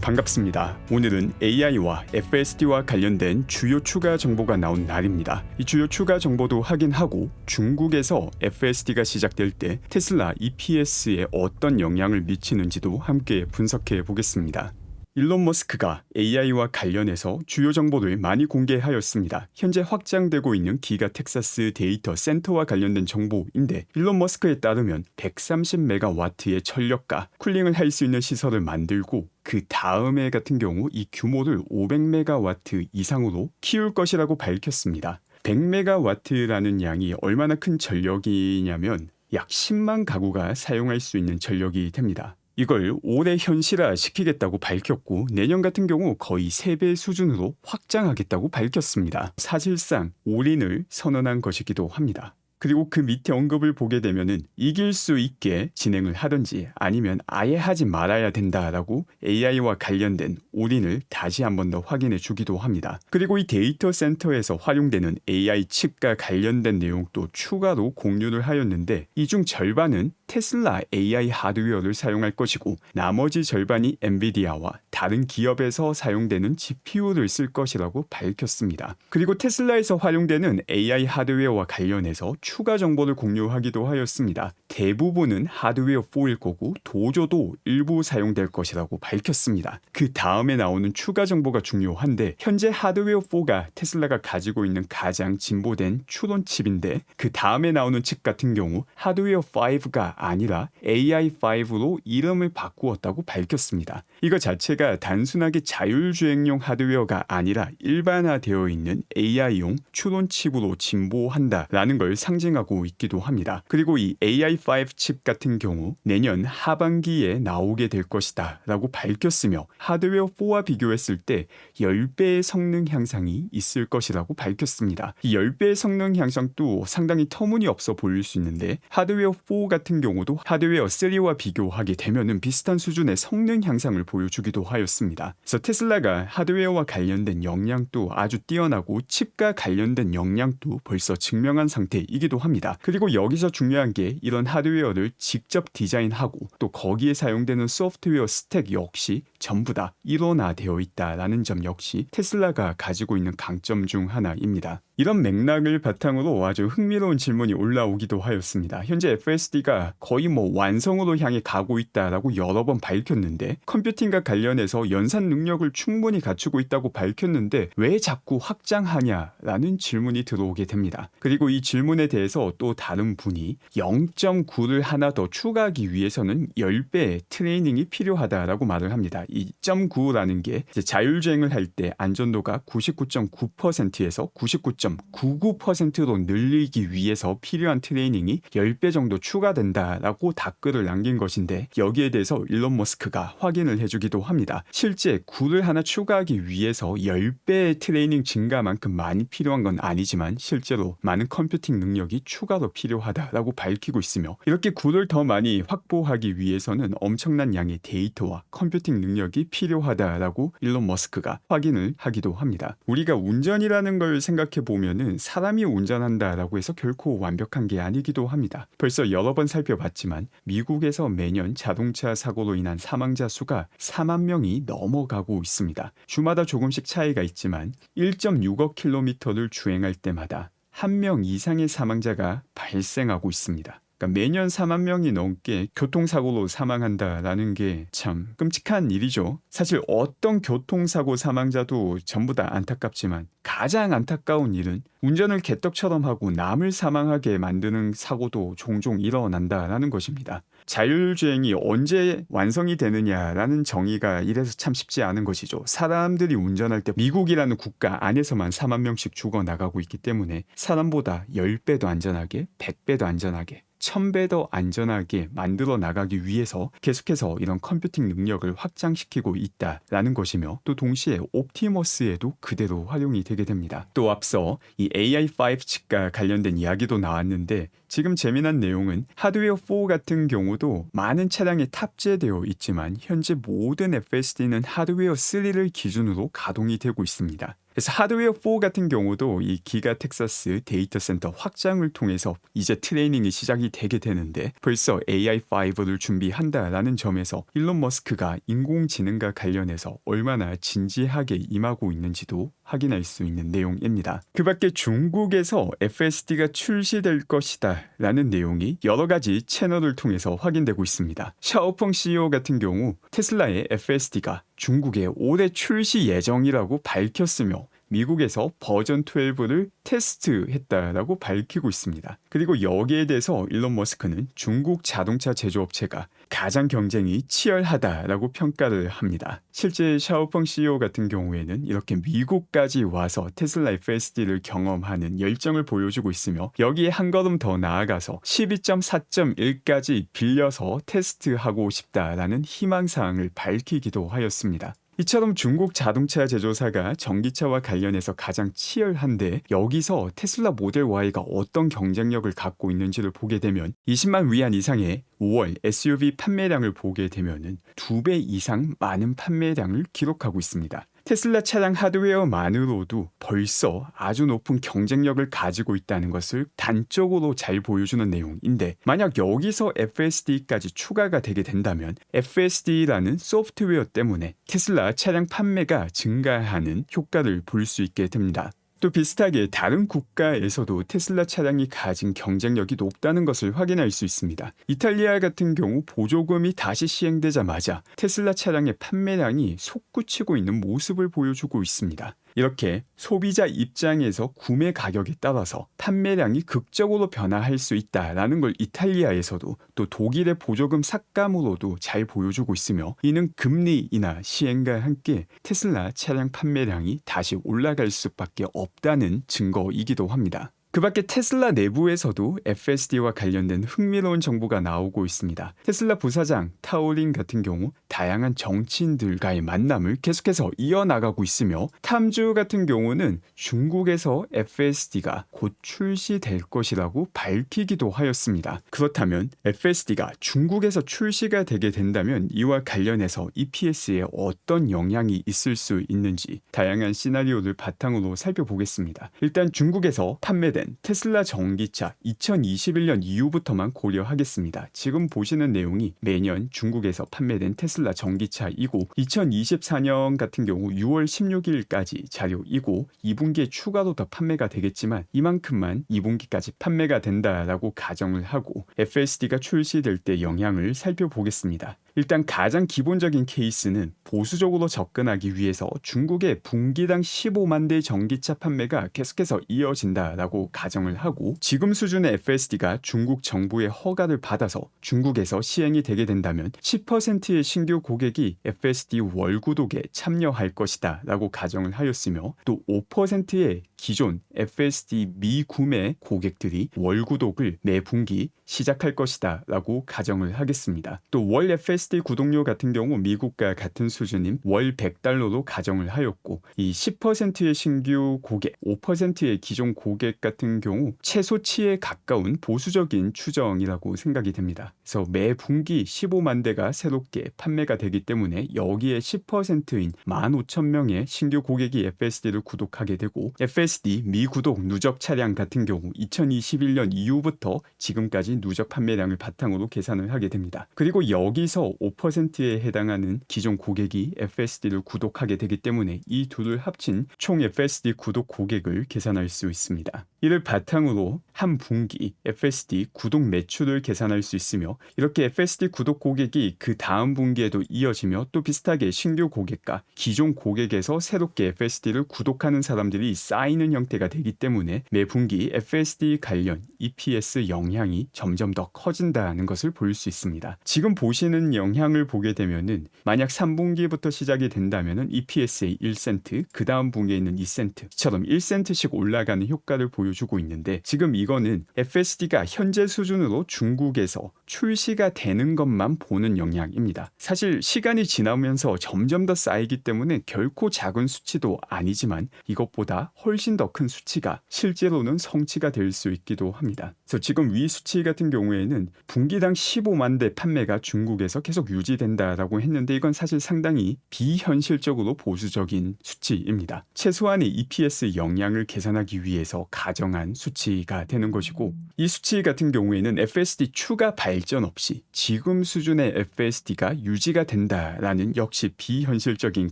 반갑습니다. 오늘은 AI와 FSD와 관련된 주요 추가 정보가 나온 날입니다. 이 주요 추가 정보도 확인하고 중국에서 FSD가 시작될 때 테슬라 EPS에 어떤 영향을 미치는지도 함께 분석해 보겠습니다. 일론 머스크가 AI와 관련해서 주요 정보를 많이 공개하였습니다. 현재 확장되고 있는 기가 텍사스 데이터 센터와 관련된 정보인데 일론 머스크에 따르면 130메가와트의 전력과 쿨링을 할 수 있는 시설을 만들고 그 다음에 같은 경우 이 규모를 500메가와트 이상으로 키울 것이라고 밝혔습니다. 100메가와트라는 양이 얼마나 큰 전력이냐면 약 10만 가구가 사용할 수 있는 전력이 됩니다. 이걸 올해 현실화 시키겠다고 밝혔고 내년 같은 경우 거의 3배 수준으로 확장하겠다고 밝혔습니다. 사실상 올인을 선언한 것이기도 합니다. 그리고 그 밑에 언급을 보게 되면은 이길 수 있게 진행을 하든지 아니면 아예 하지 말아야 된다라고 AI와 관련된 올인을 다시 한 번 더 확인해 주기도 합니다. 그리고 이 데이터 센터에서 활용되는 AI 칩과 관련된 내용도 추가로 공유를 하였는데 이 중 절반은 테슬라 AI 하드웨어를 사용할 것이고 나머지 절반이 엔비디아와 다른 기업에서 사용되는 GPU를 쓸 것이라고 밝혔습니다. 그리고 테슬라에서 활용되는 AI 하드웨어와 관련해서 추가 정보를 공유하기도 하였습니다. 대부분은 하드웨어 4일 거고 도조도 일부 사용될 것이라고 밝혔습니다. 그 다음에 나오는 추가 정보가 중요한데 현재 하드웨어 4가 테슬라가 가지고 있는 가장 진보된 추론 칩인데 그 다음에 나오는 칩 같은 경우 하드웨어 5가 아니라 AI5로 이름을 바꾸었다고 밝혔습니다. 이거 자체가 단순하게 자율주행용 하드웨어가 아니라 일반화되어 있는 AI용 추론 칩으로 진보한다라는 걸 상징하고 있기도 합니다. 그리고 이 AI5 칩 같은 경우 내년 하반기에 나오게 될 것이다 라고 밝혔으며 하드웨어 4와 비교했을 때 10배의 성능 향상이 있을 것이라고 밝혔습니다. 이 10배의 성능 향상도 상당히 터무니없어 보일 수 있는데 하드웨어 4 같은 경우도 하드웨어 3와 비교하게 되면은 비슷한 수준의 성능 향상을 보여주기도 하였습니다. 그래서 테슬라가 하드웨어와 관련된 역량도 아주 뛰어나고 칩과 관련된 역량도 벌써 증명한 상태이기도 합니다. 그리고 여기서 중요한 게 이런 하드웨어를 직접 디자인하고 또 거기에 사용되는 소프트웨어 스택 역시 전부 다 일원화되어 있다라는 점 역시 테슬라가 가지고 있는 강점 중 하나입니다. 이런 맥락을 바탕으로 아주 흥미로운 질문이 올라오기도 하였습니다. 현재 FSD가 거의 완성으로 향해 가고 있다라고 여러 번 밝혔는데 컴퓨팅과 관련해서 연산 능력을 충분히 갖추고 있다고 밝혔는데 왜 자꾸 확장하냐라는 질문이 들어오게 됩니다. 그리고 이 질문에 대해서 또 다른 분이 0.9를 하나 더 추가하기 위해서는 10배의 트레이닝이 필요하다라고 말을 합니다. 이 0.9라는 게 자율주행을 할 때 안전도가 99.9%에서 99.99%로 늘리기 위해서 필요한 트레이닝이 10배 정도 추가된다라고 답글을 남긴 것인데 여기에 대해서 일론 머스크가 확인을 해주기도 합니다. 실제 9를 하나 추가하기 위해서 10배의 트레이닝 증가만큼 많이 필요한 건 아니지만 실제로 많은 컴퓨팅 능력이 추가로 필요하다라고 밝히고 있으며 이렇게 9를 더 많이 확보하기 위해서는 엄청난 양의 데이터와 컴퓨팅 능력이 필요하다라고 일론 머스크가 확인을 하기도 합니다. 우리가 운전이라는 걸 생각해 보면은 사람이 운전한다라고 해서 결코 완벽한 게 아니기도 합니다. 벌써 여러 번 살펴봤지만 미국에서 매년 자동차 사고로 인한 사망자 수가 4만 명이 넘어가고 있습니다. 주마다 조금씩 차이가 있지만 1.6억 킬로미터를 주행할 때마다 1명 이상의 사망자가 발생하고 있습니다. 그러니까 매년 4만 명이 넘게 교통사고로 사망한다라는 게 참 끔찍한 일이죠. 사실 어떤 교통사고 사망자도 전부 다 안타깝지만 가장 안타까운 일은 운전을 개떡처럼 하고 남을 사망하게 만드는 사고도 종종 일어난다라는 것입니다. 자율주행이 언제 완성이 되느냐라는 정의가 이래서 참 쉽지 않은 것이죠. 사람들이 운전할 때 미국이라는 국가 안에서만 4만 명씩 죽어나가고 있기 때문에 사람보다 10배도 안전하게 100배도 안전하게 1000배 더 안전하게 만들어 나가기 위해서 계속해서 이런 컴퓨팅 능력을 확장시키고 있다라는 것이며 또 동시에 옵티머스에도 그대로 활용이 되게 됩니다. 또 앞서 이 AI5 칩과 관련된 이야기도 나왔는데 지금 재미난 내용은 하드웨어 4 같은 경우도 많은 차량에 탑재되어 있지만 현재 모든 FSD는 하드웨어 3를 기준으로 가동이 되고 있습니다. 그래서 하드웨어 4 같은 경우도 이 기가 텍사스 데이터 센터 확장을 통해서 이제 트레이닝이 시작이 되게 되는데 벌써 AI5를 준비한다라는 점에서 일론 머스크가 인공지능과 관련해서 얼마나 진지하게 임하고 있는지도 확인할 수 있는 내용입니다. 그 밖에 중국에서 FSD가 출시될 것이다 라는 내용이 여러 가지 채널을 통해서 확인되고 있습니다. 샤오펑 CEO 같은 경우 테슬라의 FSD가 중국에 올해 출시 예정이라고 밝혔으며 미국에서 버전 12를 테스트했다라고 밝히고 있습니다. 그리고 여기에 대해서 일론 머스크는 중국 자동차 제조업체가 가장 경쟁이 치열하다라고 평가를 합니다. 실제 샤오펑 CEO 같은 경우에는 이렇게 미국까지 와서 테슬라 FSD를 경험하는 열정을 보여주고 있으며 여기에 한 걸음 더 나아가서 12.4.1까지 빌려서 테스트하고 싶다라는 희망사항을 밝히기도 하였습니다. 이처럼 중국 자동차 제조사가 전기차와 관련해서 가장 치열한데 여기서 테슬라 모델 Y가 어떤 경쟁력을 갖고 있는지를 보게 되면 20만 위안 이상의 5월 SUV 판매량을 보게 되면은 2배 이상 많은 판매량을 기록하고 있습니다. 테슬라 차량 하드웨어만으로도 벌써 아주 높은 경쟁력을 가지고 있다는 것을 단적으로 잘 보여주는 내용인데 만약 여기서 FSD까지 추가가 되게 된다면 FSD라는 소프트웨어 때문에 테슬라 차량 판매가 증가하는 효과를 볼 수 있게 됩니다. 또 비슷하게 다른 국가에서도 테슬라 차량이 가진 경쟁력이 높다는 것을 확인할 수 있습니다. 이탈리아 같은 경우 보조금이 다시 시행되자마자 테슬라 차량의 판매량이 솟구치고 있는 모습을 보여주고 있습니다. 이렇게 소비자 입장에서 구매 가격에 따라서 판매량이 극적으로 변화할 수 있다라는 걸 이탈리아에서도 또 독일의 보조금 삭감으로도 잘 보여주고 있으며 이는 금리 인하 시행과 함께 테슬라 차량 판매량이 다시 올라갈 수밖에 없다는 증거이기도 합니다. 그 밖에 테슬라 내부에서도 FSD와 관련된 흥미로운 정보가 나오고 있습니다. 테슬라 부사장 타오린 같은 경우 다양한 정치인들과의 만남을 계속해서 이어나가고 있으며 탐주 같은 경우는 중국에서 FSD가 곧 출시될 것이라고 밝히기도 하였습니다. 그렇다면 FSD가 중국에서 출시가 되게 된다면 이와 관련해서 EPS에 어떤 영향이 있을 수 있는지 다양한 시나리오를 바탕으로 살펴보겠습니다. 일단 중국에서 판매된 테슬라 전기차 2021년 이후부터만 고려하겠습니다. 지금 보시는 내용이 매년 중국에서 판매된 테슬라 전기차이고 2024년 같은 경우 6월 16일까지 자료이고 2분기에 추가로 더 판매가 되겠지만 이만큼만 2분기까지 판매가 된다라고 가정을 하고 FSD가 출시될 때 영향을 살펴보겠습니다. 일단 가장 기본적인 케이스는 보수적으로 접근하기 위해서 중국의 분기당 15만 대 전기차 판매가 계속해서 이어진다라고 가정을 하고 지금 수준의 FSD가 중국 정부의 허가를 받아서 중국에서 시행이 되게 된다면 10%의 신규 고객이 FSD 월구독에 참여할 것이다 라고 가정을 하였으며 또 5%의 기존 FSD 미구매 고객들이 월구독을 매 분기 시작할 것이다 라고 가정을 하겠습니다. 또 월 FSD 구독료 같은 경우 미국과 같은 수준인 월 100달러로 가정을 하였고 이 10%의 신규 고객, 5%의 기존 고객 같은 경우 최소치에 가까운 보수적인 추정이라고 생각이 됩니다. 그래서 매 분기 15만 대가 새롭게 판매가 되기 때문에 여기에 10%인 15,000명의 신규 고객이 FSD를 구독하게 되고 FSD 미구독 누적 차량 같은 경우 2021년 이후부터 지금까지 누적 판매량을 바탕으로 계산을 하게 됩니다. 그리고 여기서 5%에 해당하는 기존 고객이 FSD를 구독하게 되기 때문에 이 둘을 합친 총 FSD 구독 고객을 계산할 수 있습니다. 이를 바탕으로 한 분기 FSD 구독 매출을 계산할 수 있으며 이렇게 FSD 구독 고객이 그 다음 분기에도 이어지며 또 비슷하게 신규 고객과 기존 고객에서 새롭게 FSD를 구독하는 사람들이 쌓이는 형태가 되기 때문에 매 분기 FSD 관련 EPS 영향이 점점 더 커진다는 것을 볼 수 있습니다. 지금 보시는 영향을 보게 되면은 만약 3분기부터 시작이 된다면은 EPS에 1센트, 그 다음 분기에 있는 2센트처럼 1센트씩 올라가는 효과를 보여주고 보여주고 있는데 지금 이거는 FSD가 현재 수준으로 중국에서 출시가 되는 것만 보는 영향입니다. 사실 시간이 지나면서 점점 더 쌓이기 때문에 결코 작은 수치도 아니지만 이것보다 훨씬 더 큰 수치가 실제로는 성취가 될 수 있기도 합니다. 그래서 지금 위 수치 같은 경우에는 분기당 15만 대 판매가 중국에서 계속 유지된다라고 했는데 이건 사실 상당히 비현실적으로 보수적인 수치입니다. 최소한의 EPS 영향을 계산하기 위해서 가정한 수치가 되는 것이고 이 수치 같은 경우에는 FSD 추가 발전 없이 지금 수준의 FSD가 유지가 된다라는 역시 비현실적인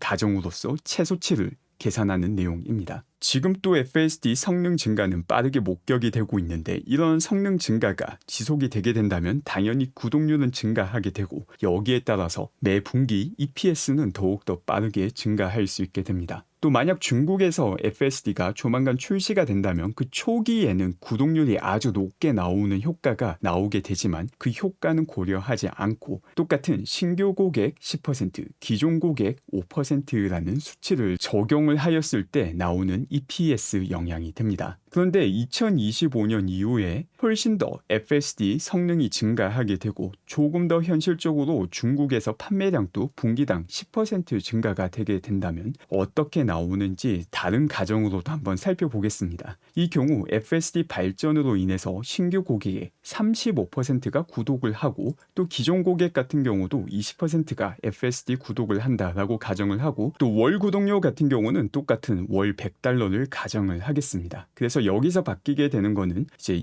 가정으로서 최소치를 계산하는 내용입니다. 지금 또 FSD 성능 증가는 빠르게 목격이 되고 있는데 이런 성능 증가가 지속이 되게 된다면 당연히 구독률은 증가하게 되고 여기에 따라서 매 분기 EPS는 더욱더 빠르게 증가할 수 있게 됩니다. 또 만약 중국에서 FSD가 조만간 출시가 된다면 그 초기에는 구독률이 아주 높게 나오는 효과가 나오게 되지만 그 효과는 고려하지 않고 똑같은 신규 고객 10%, 기존 고객 5%라는 수치를 적용을 하였을 때 나오는 EPS 영향이 됩니다. 그런데 2025년 이후에 훨씬 더 FSD 성능이 증가하게 되고 조금 더 현실적으로 중국에서 판매량도 분기당 10% 증가가 되게 된다면 어떻게 나오는지 다른 가정으로도 한번 살펴보겠습니다. 이 경우 FSD 발전으로 인해서 신규 고객의 35%가 구독을 하고 또 기존 고객 같은 경우도 20%가 FSD 구독을 한다라고 가정을 하고 또 월 구독료 같은 경우는 똑같은 월 $100를 가정을 하겠습니다. 그래서 여기서 바뀌게 되는 거는 이제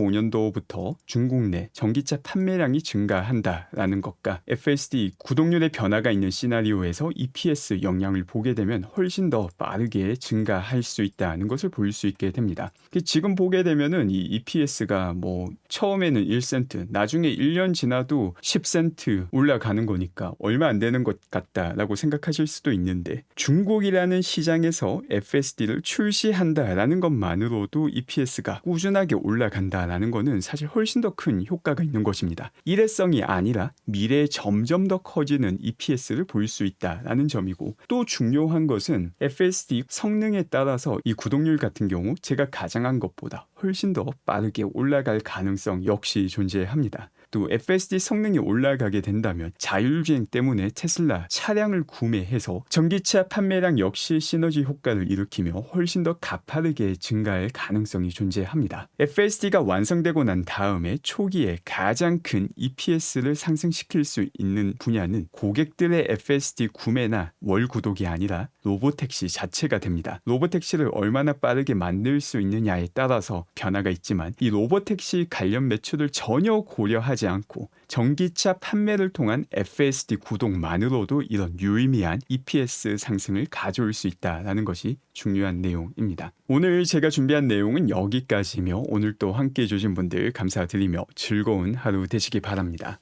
2025년도부터 중국 내 전기차 판매량이 증가한다라는 것과 FSD 구독률의 변화가 있는 시나리오에서 EPS 영향을 보게 되면 훨씬 더 빠르게 증가할 수 있다는 것을 볼 수 있게 됩니다. 지금 보게 되면은 이 EPS가 뭐 처음에는 1센트, 나중에 1년 지나도 10센트 올라가는 거니까 얼마 안 되는 것 같다라고 생각하실 수도 있는데 중국이라는 시장에서 FSD를 출시한다라는 것만으로도 EPS가 꾸준하게 올라간다라는 거는 사실 훨씬 더 큰 효과가 있는 것입니다. 일회성이 아니라 미래에 점점 더 커지는 EPS를 볼 수 있다라는 점이고 또 중요한 것은 FSD 성능에 따라서 이 구독률 같은 경우 제가 가정한 것보다 훨씬 더 빠르게 올라갈 가능성 역시 존재합니다. 또 FSD 성능이 올라가게 된다면 자율주행 때문에 테슬라 차량을 구매해서 전기차 판매량 역시 시너지 효과를 일으키며 훨씬 더 가파르게 증가할 가능성이 존재합니다. FSD가 완성되고 난 다음에 초기에 가장 큰 EPS를 상승시킬 수 있는 분야는 고객들의 FSD 구매나 월 구독이 아니라 로보택시 자체가 됩니다. 로보택시를 얼마나 빠르게 만들 수 있느냐에 따라서 변화가 있지만 이 로보택시 관련 매출을 전혀 고려하지 않고 전기차 판매를 통한 FSD 구독만으로도 이런 유의미한 EPS 상승을 가져올 수 있다는 것이 중요한 내용입니다. 오늘 제가 준비한 내용은 여기까지며 오늘 또 함께해 주신 분들 감사드리며 즐거운 하루 되시기 바랍니다.